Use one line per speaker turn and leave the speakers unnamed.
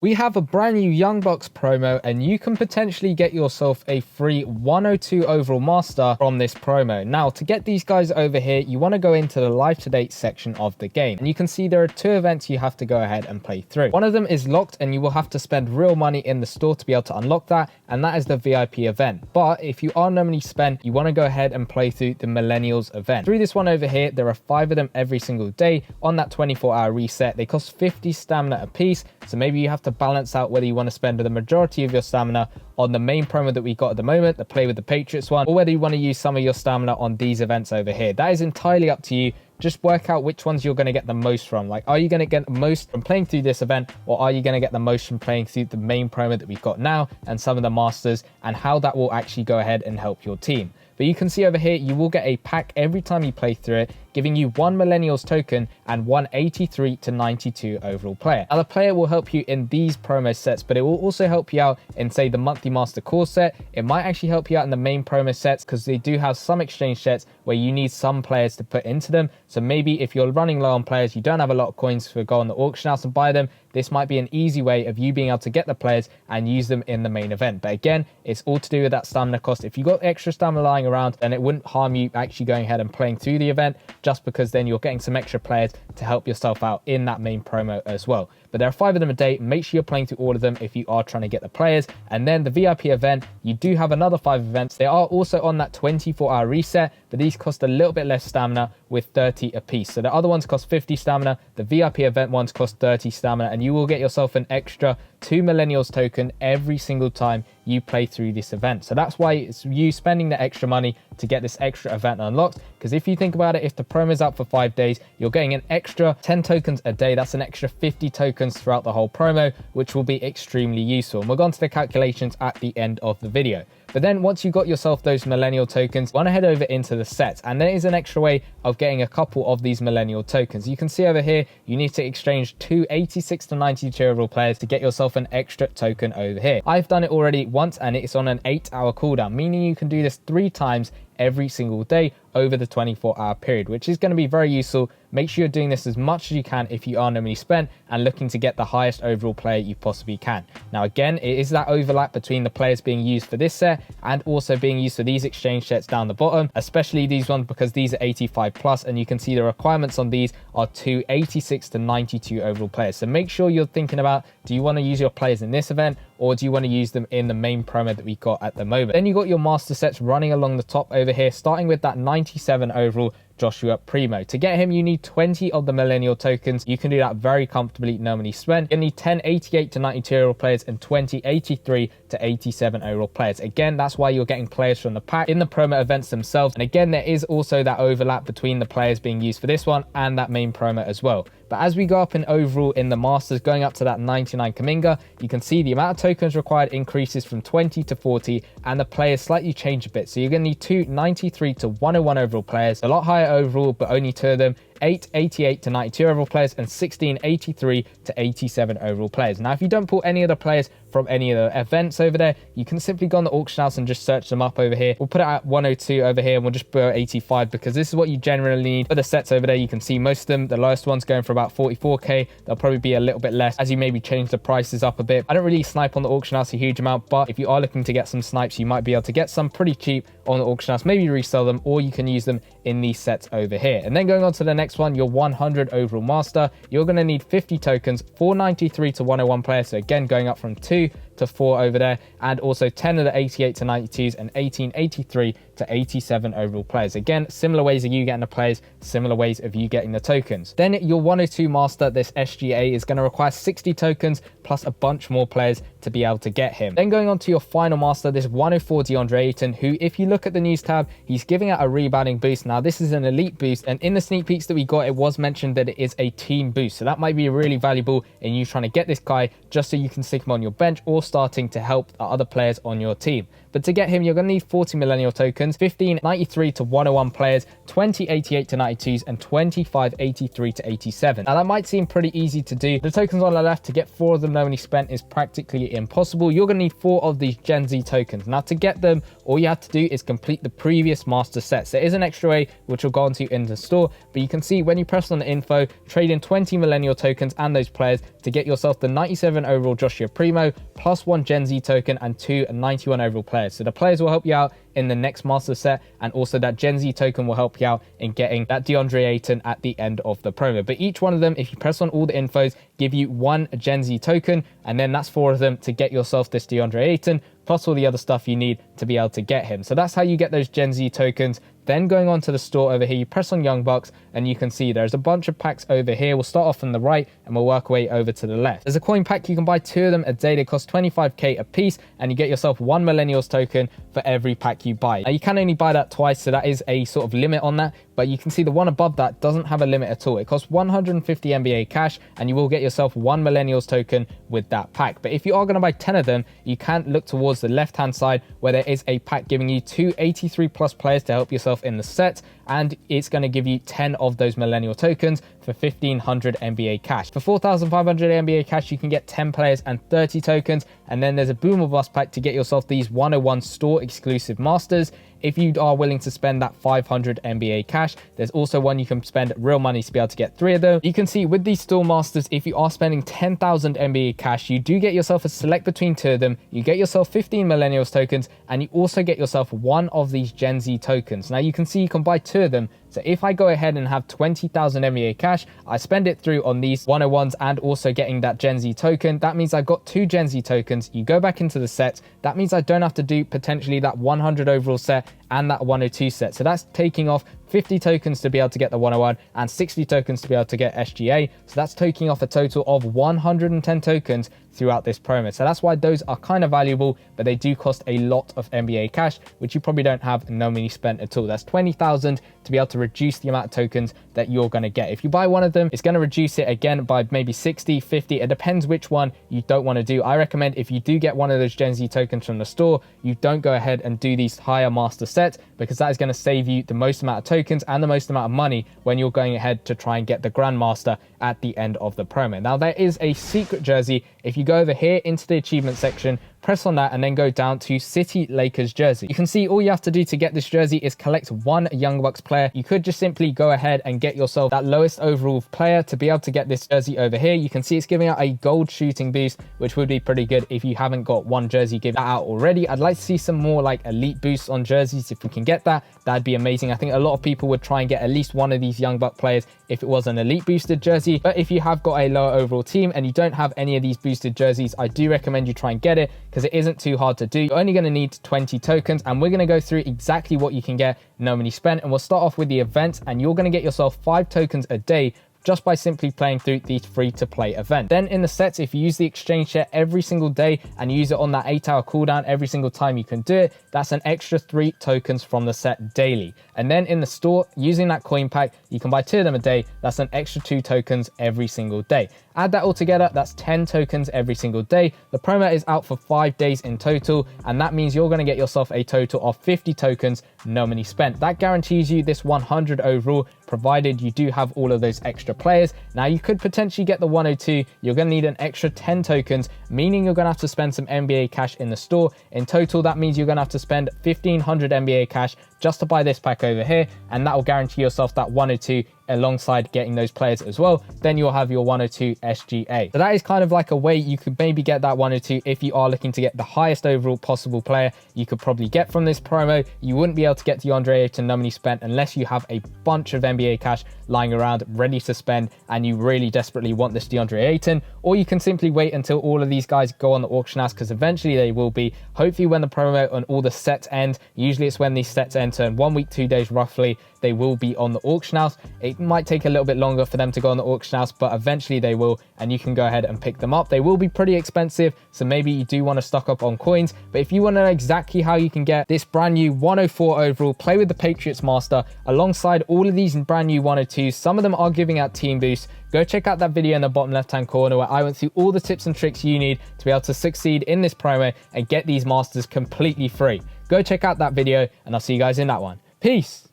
We have a brand new Young Bucks promo, and you can potentially get yourself a free 102 overall master from this promo. Now, to get these guys over here, you want to go into the live to date section of the game, and you can see there are two events you have to go ahead and play through. One of them is locked, and you will have to spend real money in the store to be able to unlock that, and that is the VIP event. But if you are normally spent, you want to go ahead and play through the Millennials event. Through this one over here, there are 5 of them every single day on that 24-hour reset. They cost 50 stamina a piece, so maybe you have to balance out whether you want to spend the majority of your stamina on the main promo that we got at the moment, the Play with the Patriots one, or whether you want to use some of your stamina on these events over here. That is entirely up to you. Just work out which ones you're going to get the most from. Like, are you going to get the most from playing through this event, or are you going to get the most from playing through the main promo that we've got now and some of the masters, and how that will actually go ahead and help your team. But you can see over here, you will get a pack every time you play through it, giving you 1 Millennials token and 1 83 to 92 overall player. Now, the player will help you in these promo sets, but it will also help you out in, say, the monthly master core set. It might actually help you out in the main promo sets, because they do have some exchange sets where you need some players to put into them. So maybe if you're running low on players, you don't have a lot of coins to go on the auction house and buy them, this might be an easy way of you being able to get the players and use them in the main event. But again, it's all to do with that stamina cost. If you got extra stamina lying around, then it wouldn't harm you actually going ahead and playing through the event, just because then you're getting some extra players to help yourself out in that main promo as well. But there are 5 of them a day. Make sure you're playing through all of them if you are trying to get the players. And then the VIP event, you do have another 5 events. They are also on that 24-hour reset, but these cost a little bit less stamina with 30 a piece. So the other ones cost 50 stamina. The VIP event ones cost 30 stamina, and you will get yourself an extra 2 Millennials token every single time you play through this event. So that's why it's you spending the extra money to get this extra event unlocked. Because if you think about it, if the promo is out for 5 days, you're getting an extra 10 tokens a day. That's an extra 50 tokens throughout the whole promo, which will be extremely useful. And we'll go on to the calculations at the end of the video. But then once you've got yourself those Millennial tokens, you want to head over into the sets, and there is an extra way of getting a couple of these Millennial tokens. You can see over here, you need to exchange 2 86 to 92 overall players to get yourself an extra token over here. I've done it already once, and it's on an 8-hour cooldown, meaning you can do this 3 times every single day over the 24-hour period, which is going to be very useful. Make sure you're doing this as much as you can if you are normally spent and looking to get the highest overall player you possibly can. Now, again, it is that overlap between the players being used for this set and also being used for these exchange sets down the bottom, especially these ones, because these are 85 plus, and you can see the requirements on these are 2 86 to 92 overall players. So make sure you're thinking about, do you want to use your players in this event, or do you want to use them in the main promo that we got at the moment? Then you got your master sets running along the top over here, starting with that 97 overall Joshua Primo. To get him, you need 20 of the Millennial tokens. You can do that very comfortably, normally spent. You need 10 88 to 92 overall players and 20 83 to 87 overall players. Again, that's why you're getting players from the pack in the promo events themselves. And again, there is also that overlap between the players being used for this one and that main promo as well. But as we go up in overall in the Masters, going up to that 99 Kaminga, you can see the amount of tokens required increases from 20 to 40, and the players slightly change a bit. So you're going to need 2 93 to 101 overall players, a lot higher overall, but only 2 of them. 8 88 to 92 overall players and 16 83 to 87 overall players. Now, if you don't pull any of the players from any of the events over there, you can simply go on the auction house and just search them up over here. We'll put it at 102 over here, and we'll just put 85, because this is what you generally need for the sets over there. You can see most of them, the lowest ones going for about 44k. They'll probably be a little bit less as you maybe change the prices up a bit. I don't really snipe on the auction house a huge amount, but if you are looking to get some snipes, you might be able to get some pretty cheap on the auction house, maybe resell them, or you can use them in these sets over here. And then going on to the next one, your 100 overall master, you're going to need 50 tokens, 493 to 101 players. So again, going up from 2 to 4 over there, and also 10 of the 88 to 92s and 1883 to 87 overall players. Again, similar ways of you getting the players, similar ways of you getting the tokens. Then your 102 master, this SGA, is going to require 60 tokens plus a bunch more players to be able to get him. Then going on to your final master, this 104 Deandre Ayton, who, if you look at the news tab, he's giving out a rebounding boost. Now, this is an elite boost, and in the sneak peeks that we got, it was mentioned that it is a team boost. So that might be really valuable in you trying to get this guy just so you can stick him on your bench or starting to help other players on your team. But to get him, you're going to need 40 millennial tokens, 15 93 to 101 players, 20 88 to 92s, and 25 83 to 87. Now that might seem pretty easy to do. The tokens on the left, to get 4 of them no money spent is practically impossible. You're going to need 4 of these Gen Z tokens. Now to get them, all you have to do is complete the previous master sets. There is an extra way which we'll go into in the store, but you can see when you press on the info, trade in 20 millennial tokens and those players to get yourself the 97 overall Joshua Primo, plus 1 Gen Z token and 2 91 overall players. So the players will help you out in the next master set, and also that Gen Z token will help you out in getting that Deandre Ayton at the end of the promo. But each one of them, if you press on all the infos, give you 1 Gen Z token, and then that's 4 of them to get yourself this Deandre Ayton, plus all the other stuff you need to be able to get him. So that's how you get those Gen Z tokens. Then going on to the store over here, you press on Young Bucks and you can see there's a bunch of packs over here. We'll start off on the right and we'll work our way over to the left. There's a coin pack. You can buy 2 of them a day. They cost 25k a piece, and you get yourself 1 millennials token for every pack you buy. Now you can only buy that twice, so that is a sort of limit on that, but you can see the one above that doesn't have a limit at all. It costs 150 NBA cash, and you will get yourself 1 millennials token with that pack. But if you are going to buy 10 of them, you can look towards the left hand side where there is a pack giving you 2 83 plus players to help yourself in the set, and it's going to give you 10 of those millennial tokens for 1500 NBA cash. For 4500 NBA cash, you can get 10 players and 30 tokens, and then there's a boom or bust pack to get yourself these 101 store exclusive masters. If you are willing to spend that 500 NBA cash, there's also one you can spend real money to be able to get 3 of them. You can see with these store masters, if you are spending 10,000 NBA cash, you do get yourself a select between 2 of them. You get yourself 15 millennials tokens, and you also get yourself 1 of these Gen Z tokens. Now you can see you can buy 2 of them. So if I go ahead and have 20,000 NBA cash, I spend it through on these 101s and also getting that Gen Z token. That means I got 2 Gen Z tokens. You go back into the set. That means I don't have to do potentially that 100 overall set and that 102 set. So that's taking off 50 tokens to be able to get the 101 and 60 tokens to be able to get SGA. So that's taking off a total of 110 tokens throughout this promo. So that's why those are kind of valuable, but they do cost a lot of NBA cash, which you probably don't have no money spent at all. That's 20,000 to be able to reduce the amount of tokens that you're going to get. If you buy one of them, it's going to reduce it again by maybe 60, 50. It depends which one you don't want to do. I recommend if you do get one of those Gen Z tokens from the store, you don't go ahead and do these higher master sets, because that is going to save you the most amount of tokens and the most amount of money when you're going ahead to try and get the Grandmaster at the end of the promo. Now there is a secret jersey. If you go over here into the achievement section, press on that and then go down to City Lakers jersey. You can see all you have to do to get this jersey is collect 1 Young Bucks player. You could just simply go ahead and get yourself that lowest overall player to be able to get this jersey over here. You can see it's giving out a gold shooting boost, which would be pretty good if you haven't got one jersey give that out already. I'd like to see some more like elite boosts on jerseys. If we can get that, that'd be amazing. I think a lot of people would try and get at least one of these Young Buck players if it was an elite boosted jersey. But if you have got a lower overall team and you don't have any of these boosted jerseys, I do recommend you try and get it, because it isn't too hard to do. You're only going to need 20 tokens, and we're going to go through exactly what you can get no money spent. And we'll start off with the events, and you're going to get yourself 5 tokens a day just by simply playing through these free-to-play events. Then in the sets, if you use the exchange share every single day and use it on that 8-hour cooldown every single time you can do it, that's an extra 3 tokens from the set daily. And then in the store, using that coin pack, you can buy 2 of them a day. That's an extra 2 tokens every single day. Add that all together, that's 10 tokens every single day. The promo is out for 5 days in total, and that means you're going to get yourself a total of 50 tokens, no money spent. That guarantees you this 100 overall, provided you do have all of those extra players. Now you could potentially get the 102. You're going to need an extra 10 tokens, meaning you're going to have to spend some NBA cash in the store. In total, that means you're going to have to spend 1500 NBA cash just to buy this pack over here, and that will guarantee yourself that 102 alongside getting those players as well. Then you'll have your 102 SGA. So that is kind of like a way you could maybe get that 102 if you are looking to get the highest overall possible player you could probably get from this promo. You wouldn't be able to get Deandre Ayton no money spent unless you have a bunch of NBA cash lying around ready to spend and you really desperately want this Deandre Ayton, or you can simply wait until all of these guys go on the auction house, because eventually they will be. Hopefully when the promo and all the sets end, usually it's when these sets end enter in 1 week, 2 days roughly, they will be on the auction house. It might take a little bit longer for them to go on the auction house, but eventually they will, and you can go ahead and pick them up. They will be pretty expensive, so maybe you do want to stock up on coins. But if you want to know exactly how you can get this brand new 104 overall, play with the Patriots Master alongside all of these brand new 102s, some of them are giving out team boosts. Go check out that video in the bottom left hand corner where I went through all the tips and tricks you need to be able to succeed in this promo and get these masters completely free. Go check out that video, and I'll see you guys in that one. Peace.